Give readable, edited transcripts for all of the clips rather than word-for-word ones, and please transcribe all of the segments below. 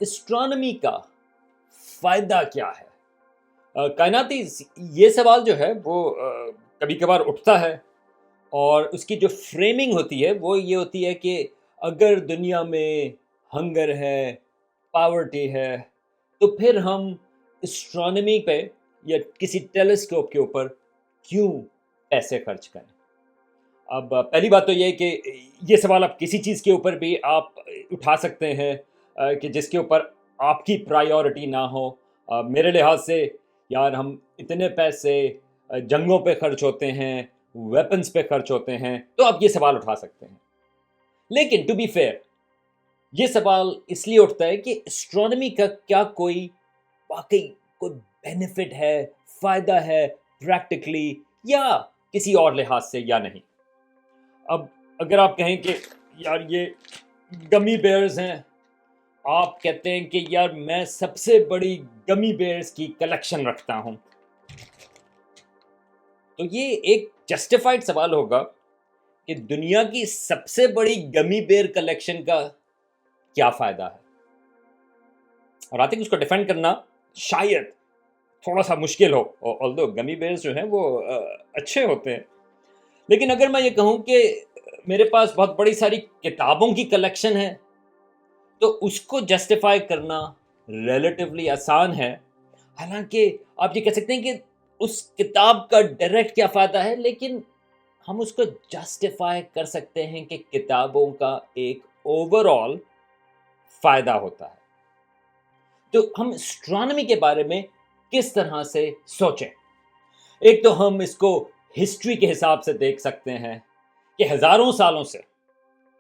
Astronomy کا فائدہ کیا ہے؟ کائناتی یہ سوال جو ہے وہ کبھی کبھار اٹھتا ہے، اور اس کی جو فریمنگ ہوتی ہے وہ یہ ہوتی ہے کہ اگر دنیا میں ہنگر ہے، پاورٹی ہے، تو پھر ہم اسٹرانومی پہ یا کسی ٹیلیسکوپ کے اوپر کیوں پیسے خرچ کریں؟ اب پہلی بات تو یہ ہے کہ یہ سوال آپ کسی چیز کے اوپر بھی آپ اٹھا سکتے ہیں کہ جس کے اوپر آپ کی پرائیورٹی نہ ہو۔ میرے لحاظ سے یار ہم اتنے پیسے جنگوں پہ خرچ ہوتے ہیں، ویپنز پہ خرچ ہوتے ہیں، تو آپ یہ سوال اٹھا سکتے ہیں۔ لیکن ٹو بی فیئر، یہ سوال اس لیے اٹھتا ہے کہ اسٹرانومی کا کیا کوئی واقعی کوئی بینیفٹ ہے، فائدہ ہے پریکٹیکلی یا کسی اور لحاظ سے یا نہیں۔ اب اگر آپ کہیں کہ یار یہ گمی بیئرز ہیں، آپ کہتے ہیں کہ یار میں سب سے بڑی گمی بیئرز کی کلیکشن رکھتا ہوں، تو یہ ایک جسٹیفائڈ سوال ہوگا کہ دنیا کی سب سے بڑی گمی بیئر کلیکشن کا کیا فائدہ ہے؟ اور آئی تھنک اس کو ڈیفینڈ کرنا شاید تھوڑا سا مشکل ہو، آلدو گمی بیئرز جو ہیں وہ اچھے ہوتے ہیں۔ لیکن اگر میں یہ کہوں کہ میرے پاس بہت بڑی ساری کتابوں کی کلیکشن ہے، تو اس کو جسٹیفائی کرنا ریلیٹیولی آسان ہے۔ حالانکہ آپ یہ کہہ سکتے ہیں کہ اس کتاب کا ڈائریکٹ کیا فائدہ ہے، لیکن ہم اس کو جسٹیفائی کر سکتے ہیں کہ کتابوں کا ایک اوور آل فائدہ ہوتا ہے۔ تو ہم اسٹرانومی کے بارے میں کس طرح سے سوچیں؟ ایک تو ہم اس کو ہسٹری کے حساب سے دیکھ سکتے ہیں کہ ہزاروں سالوں سے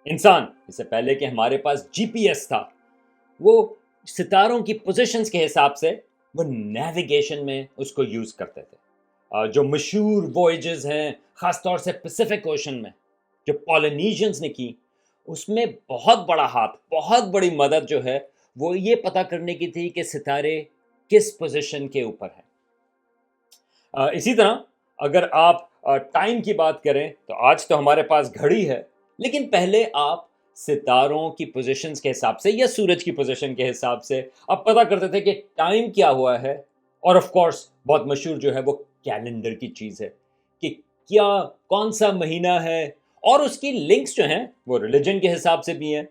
انسان، اس سے پہلے کہ ہمارے پاس جی پی ایس تھا، وہ ستاروں کی پوزیشنز کے حساب سے وہ نیویگیشن میں اس کو یوز کرتے تھے۔ جو مشہور وویجز ہیں خاص طور سے پیسیفک اوشن میں جو پولینیشینز نے کی، اس میں بہت بڑا ہاتھ، بہت بڑی مدد جو ہے وہ یہ پتہ کرنے کی تھی کہ ستارے کس پوزیشن کے اوپر ہیں۔ اسی طرح اگر آپ ٹائم کی بات کریں تو آج تو ہمارے پاس گھڑی ہے، لیکن پہلے آپ ستاروں کی پوزیشنز کے حساب سے یا سورج کی پوزیشن کے حساب سے آپ پتہ کرتے تھے کہ ٹائم کیا ہوا ہے۔ اور آف کورس بہت مشہور جو ہے وہ کیلنڈر کی چیز ہے کہ کیا کون سا مہینہ ہے، اور اس کی لنکس جو ہیں وہ ریلیجن کے حساب سے بھی ہیں،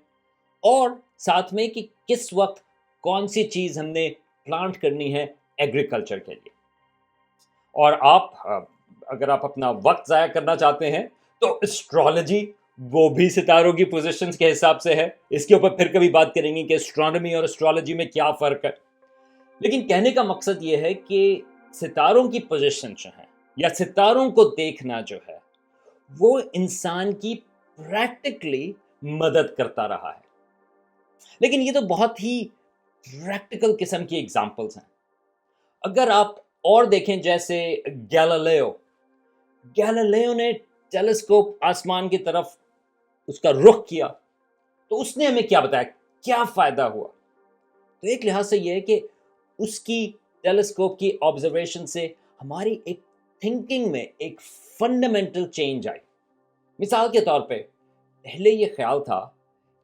اور ساتھ میں کہ کس وقت کون سی چیز ہم نے پلانٹ کرنی ہے ایگریکلچر کے لیے۔ اور آپ اگر آپ اپنا وقت ضائع کرنا چاہتے ہیں تو اسٹرالوجی وہ بھی ستاروں کی پوزیشنز کے حساب سے ہے۔ اس کے اوپر پھر کبھی بات کریں گے کہ اسٹرانومی اور اسٹرالوجی میں کیا فرق ہے۔ لیکن کہنے کا مقصد یہ ہے کہ ستاروں کی پوزیشن جو ہیں یا ستاروں کو دیکھنا جو ہے وہ انسان کی پریکٹیکلی مدد کرتا رہا ہے۔ لیکن یہ تو بہت ہی پریکٹیکل قسم کی ایگزامپلز ہیں۔ اگر آپ اور دیکھیں جیسے گیلیلیو نے ٹیلیسکوپ آسمان کی طرف اس کا رخ کیا، تو اس نے ہمیں کیا بتایا، کیا فائدہ ہوا؟ تو ایک لحاظ سے یہ ہے کہ اس کی ٹیلیسکوپ کی آبزرویشن سے ہماری ایک تھنکنگ میں ایک فنڈامنٹل چینج آئی۔ مثال کے طور پہ پہلے یہ خیال تھا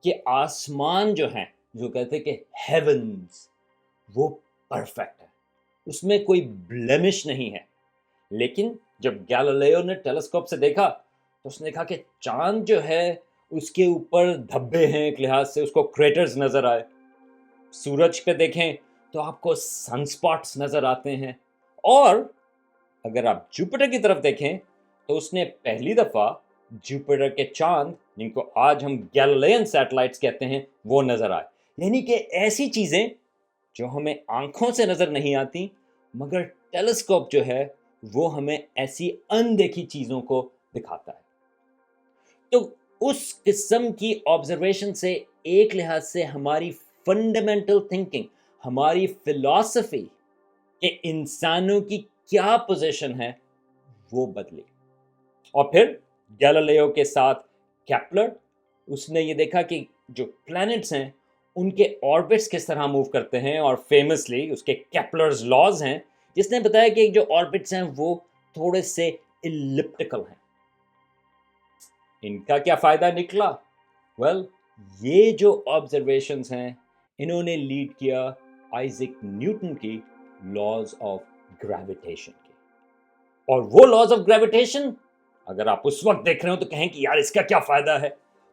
کہ آسمان جو ہیں، جو کہتے کہ ہیونز، وہ پرفیکٹ ہے، اس میں کوئی بلیمش نہیں ہے۔ لیکن جب گیلیلیو نے ٹیلیسکوپ سے دیکھا تو اس نے کہا کہ چاند جو ہے اس کے اوپر دھبے ہیں، ایک لحاظ سے اس کو کریٹرز نظر آئے۔ سورج پہ دیکھیں تو آپ کو سن سپاٹس نظر آتے ہیں، اور اگر آپ جوپیٹر کی طرف دیکھیں تو اس نے پہلی دفعہ جوپیٹر کے چاند، جن کو آج ہم گیلیلین سیٹلائٹس کہتے ہیں، وہ نظر آئے۔ یعنی کہ ایسی چیزیں جو ہمیں آنکھوں سے نظر نہیں آتی، مگر ٹیلیسکوپ جو ہے وہ ہمیں ایسی اندیکھی چیزوں کو دکھاتا ہے۔ تو اس قسم کی آبزرویشن سے ایک لحاظ سے ہماری فنڈامنٹل تھنکنگ، ہماری فلسفی کہ انسانوں کی کیا پوزیشن ہے وہ بدلی۔ اور پھر گیلیلیو کے ساتھ کیپلر، اس نے یہ دیکھا کہ جو پلانٹس ہیں ان کے آربٹس کس طرح موو کرتے ہیں، اور فیمسلی اس کے کیپلرز لاز ہیں جس نے بتایا کہ جو آربٹس ہیں وہ تھوڑے سے ایلپٹیکل ہیں۔ ان کا کیا فائدہ نکلا؟ یہ جو آبزرویشنز ہیں انہوں نے لیڈ کیا آئزک نیوٹن کی لاز آف گریویٹیشن کی. اور وہ لاز آف گریویٹیشن اگر آپ اس وقت دیکھ رہے ہو تو کہیں کہ یار اس کا کیا فائدہ ہے.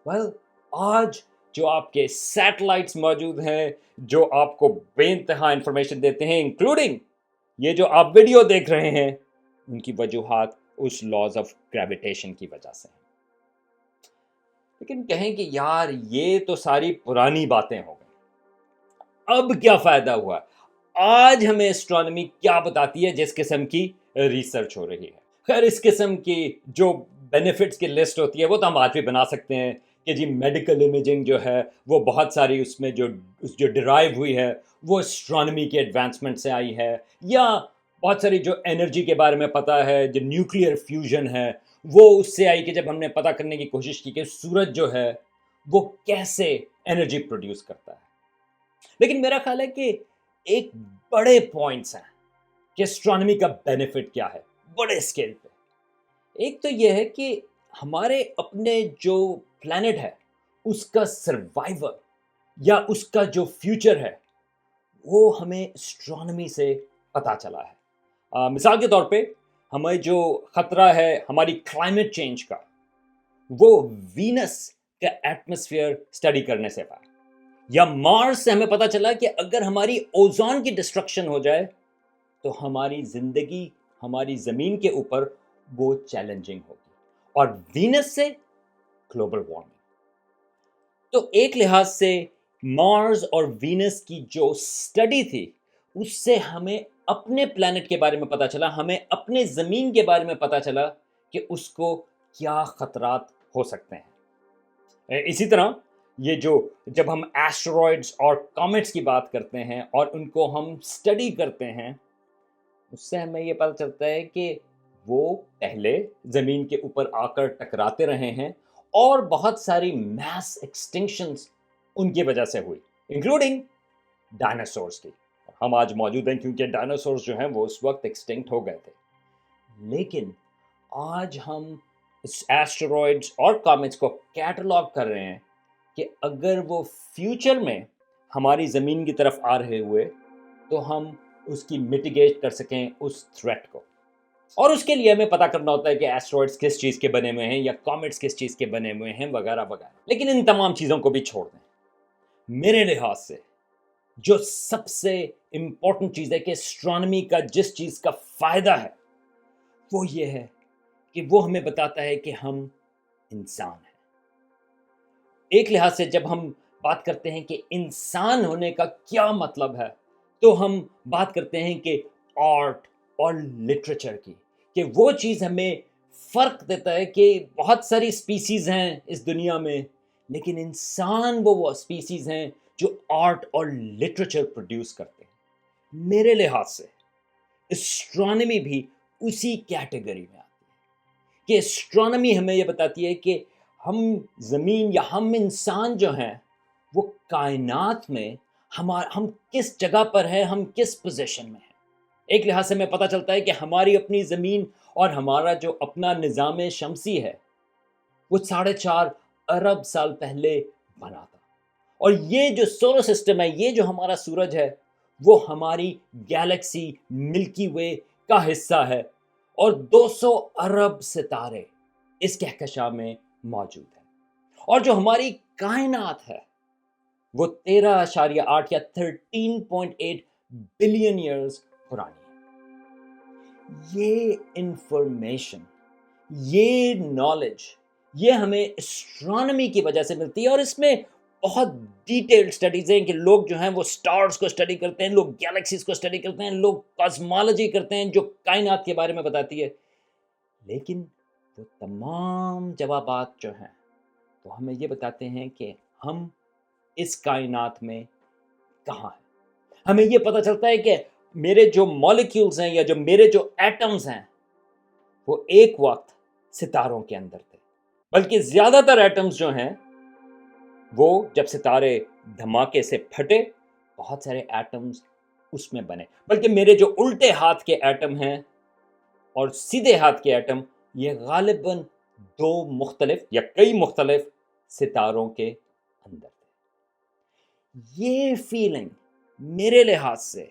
ویل آج جو آپ کے سیٹلائٹس موجود ہیں جو آپ کو بے انتہا انفارمیشن دیتے ہیں، انکلوڈنگ یہ جو آپ ویڈیو دیکھ رہے ہیں، ان کی وجوہات اس لاز آف گریویٹیشن کی وجہ سے ہیں. لیکن کہیں کہ یار یہ تو ساری پرانی باتیں ہو گئی، اب کیا فائدہ ہوا؟ آج ہمیں اسٹرانومی کیا بتاتی ہے جس قسم کی ریسرچ ہو رہی ہے. خیر اس قسم کی جو بینیفٹس کی لسٹ ہوتی ہے وہ تو ہم آج بھی بنا سکتے ہیں کہ جی میڈیکل امیجنگ جو ہے وہ بہت ساری اس میں جو ڈرائیو ہوئی ہے وہ اسٹرانومی کے ایڈوانسمنٹ سے آئی ہے، یا بہت ساری جو انرجی کے بارے میں پتہ ہے، جو نیوکلیئر فیوژن ہے وہ اس سے آئی کہ جب ہم نے پتہ کرنے کی کوشش کی کہ سورج جو ہے وہ کیسے انرجی پروڈیوس کرتا ہے. لیکن میرا خیال ہے کہ ایک بڑے پوائنٹس ہیں کہ اسٹرانومی کا بینیفٹ کیا ہے بڑے اسکیل پہ. ایک تو یہ ہے کہ ہمارے اپنے جو پلانٹ ہے اس کا سروائیور یا اس کا جو فیوچر ہے وہ ہمیں اسٹرانومی سے پتہ چلا ہے. مثال کے طور پہ ہمیں جو خطرہ ہے ہماری کلائمیٹ چینج کا وہ وینس کا ایٹماسفیئر اسٹڈی کرنے سے پایا، یا مارس سے ہمیں پتہ چلا کہ اگر ہماری اوزون کی ڈسٹرکشن ہو جائے تو ہماری زندگی ہماری زمین کے اوپر وہ چیلنجنگ ہوگی، اور وینس سے گلوبل وارمنگ. تو ایک لحاظ سے مارس اور وینس کی جو اسٹڈی تھی اس سے ہمیں اپنے پلانٹ کے بارے میں پتہ چلا، ہمیں اپنے زمین کے بارے میں پتہ چلا کہ اس کو کیا خطرات ہو سکتے ہیں. اسی طرح یہ جب ہم ایسٹرائڈز اور کامٹس کی بات کرتے ہیں اور ان کو ہم اسٹڈی کرتے ہیں اس سے ہمیں یہ پتہ چلتا ہے کہ وہ پہلے زمین کے اوپر آ کر ٹکراتے رہے ہیں اور بہت ساری میس ایکسٹنکشنز ان کی وجہ سے ہوئی، انکلوڈنگ ڈائناسورس کی. ہم آج موجود ہیں کیونکہ ڈائناسورس جو ہیں وہ اس وقت ایکسٹنکٹ ہو گئے تھے. لیکن آج ہم اس ایسٹرائڈز اور کامٹس کو کیٹلاگ کر رہے ہیں کہ اگر وہ فیوچر میں ہماری زمین کی طرف آ رہے ہوئے تو ہم اس کی میٹیگیٹ کر سکیں اس تھریٹ کو. اور اس کے لیے ہمیں پتہ کرنا ہوتا ہے کہ ایسٹرائڈز کس چیز کے بنے ہوئے ہیں یا کامٹس کس چیز کے بنے ہوئے ہیں وغیرہ وغیرہ. لیکن ان تمام چیزوں کو بھی چھوڑ دیں، میرے لحاظ سے جو سب سے امپورٹنٹ چیز ہے کہ اسٹرانومی کا جس چیز کا فائدہ ہے وہ یہ ہے کہ وہ ہمیں بتاتا ہے کہ ہم انسان ہیں. ایک لحاظ سے جب ہم بات کرتے ہیں کہ انسان ہونے کا کیا مطلب ہے تو ہم بات کرتے ہیں کہ آرٹ اور لٹریچر کی، کہ وہ چیز ہمیں فرق دیتا ہے کہ بہت ساری اسپیسیز ہیں اس دنیا میں لیکن انسان وہ اسپیسیز ہیں جو آرٹ اور لٹریچر پروڈیوس کرتے ہیں. میرے لحاظ سے اسٹرانومی بھی اسی کیٹیگری میں آتی ہے کہ اسٹرانومی ہمیں یہ بتاتی ہے کہ ہم زمین یا ہم انسان جو ہیں وہ کائنات میں ہم کس جگہ پر ہیں، ہم کس پوزیشن میں ہیں. ایک لحاظ سے ہمیں پتہ چلتا ہے کہ ہماری اپنی زمین اور ہمارا جو اپنا نظام شمسی ہے وہ 4.5 ارب سال پہلے بنا تھا، اور یہ جو سولر سسٹم ہے، یہ جو ہمارا سورج ہے وہ ہماری گیلیکسی ملکی وے کا حصہ ہے، اور 200 ارب ستارے اس کہکشاں میں موجود ہیں. اور جو ہماری کائنات ہے وہ 13.8 یا 13.8 بلین ایئرز پرانی ہے. یہ انفارمیشن، یہ نالج یہ ہمیں اسٹرانومی کی وجہ سے ملتی ہے، اور اس میں بہت ڈیٹیلڈ سٹڈیز ہیں کہ لوگ جو ہیں وہ سٹارز کو سٹڈی کرتے ہیں، لوگ گیلیکسیز کو سٹڈی کرتے ہیں، لوگ کاسمالوجی کرتے ہیں جو کائنات کے بارے میں بتاتی ہے. لیکن وہ تمام جوابات جو ہیں وہ ہمیں یہ بتاتے ہیں کہ ہم اس کائنات میں کہاں ہیں. ہمیں یہ پتہ چلتا ہے کہ میرے جو مالیکیولز ہیں یا جو میرے جو ایٹمز ہیں وہ ایک وقت ستاروں کے اندر تھے، بلکہ زیادہ تر ایٹمز جو ہیں وہ جب ستارے دھماکے سے پھٹے بہت سارے ایٹمز اس میں بنے. بلکہ میرے جو الٹے ہاتھ کے ایٹم ہیں اور سیدھے ہاتھ کے ایٹم یہ غالباً 2 مختلف یا کئی مختلف ستاروں کے اندر تھے. یہ فیلنگ میرے لحاظ سے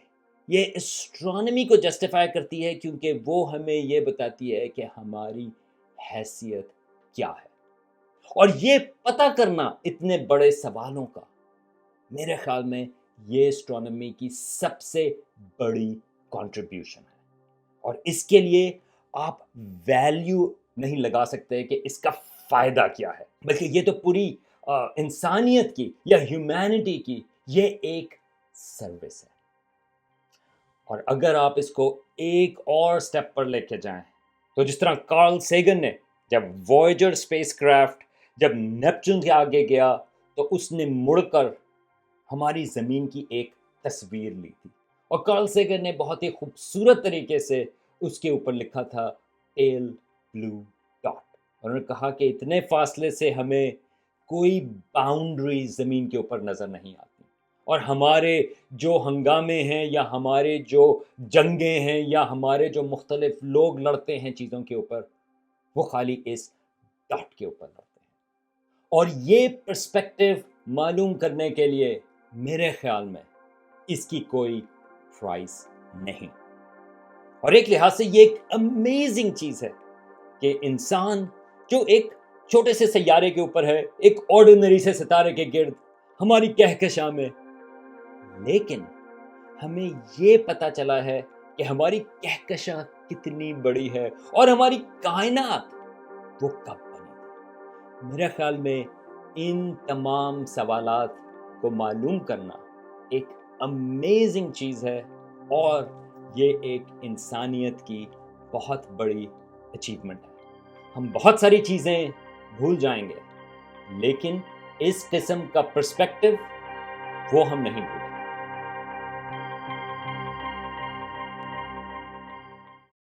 یہ اسٹرانومی کو جسٹیفائی کرتی ہے، کیونکہ وہ ہمیں یہ بتاتی ہے کہ ہماری حیثیت کیا ہے۔ اور یہ پتہ کرنا اتنے بڑے سوالوں کا، میرے خیال میں یہ اسٹرانومی کی سب سے بڑی کنٹریبیوشن ہے۔ اور اس کے لیے آپ ویلیو نہیں لگا سکتے کہ اس کا فائدہ کیا ہے، بلکہ یہ تو پوری انسانیت کی یا ہیومینٹی کی یہ ایک سروس ہے۔ اور اگر آپ اس کو ایک اور سٹیپ پر لے کے جائیں تو جس طرح کارل سیگن نے جب وویجر اسپیس کرافٹ جب نیپچون کے آگے گیا تو اس نے مڑ کر ہماری زمین کی ایک تصویر لی تھی، اور کارل سیگن نے بہت ہی خوبصورت طریقے سے اس کے اوپر لکھا تھا پیل بلو ڈاٹ، اور انہوں نے کہا کہ اتنے فاصلے سے ہمیں کوئی باؤنڈری زمین کے اوپر نظر نہیں آتی، اور ہمارے جو ہنگامے ہیں یا ہمارے جو جنگیں ہیں یا ہمارے جو مختلف لوگ لڑتے ہیں چیزوں کے اوپر، وہ خالی اس ڈاٹ کے اوپر لڑتے ہیں۔ اور یہ پرسپیکٹیو معلوم کرنے کے لیے میرے خیال میں اس کی کوئی پرائز نہیں۔ اور ایک لحاظ سے یہ ایک امیزنگ چیز ہے کہ انسان جو ایک چھوٹے سے سیارے کے اوپر ہے، ایک آرڈینری سے ستارے کے گرد ہماری کہکشاں میں، لیکن ہمیں یہ پتا چلا ہے کہ ہماری کہکشاں کتنی بڑی ہے اور ہماری کائنات وہ کب بنی۔ میرے خیال میں ان تمام سوالات کو معلوم کرنا ایک امیزنگ چیز ہے، اور یہ ایک انسانیت کی بہت بڑی اچیومنٹ ہے۔ ہم بہت ساری چیزیں بھول جائیں گے، لیکن اس قسم کا پرسپیکٹو وہ ہم نہیں بھولیں۔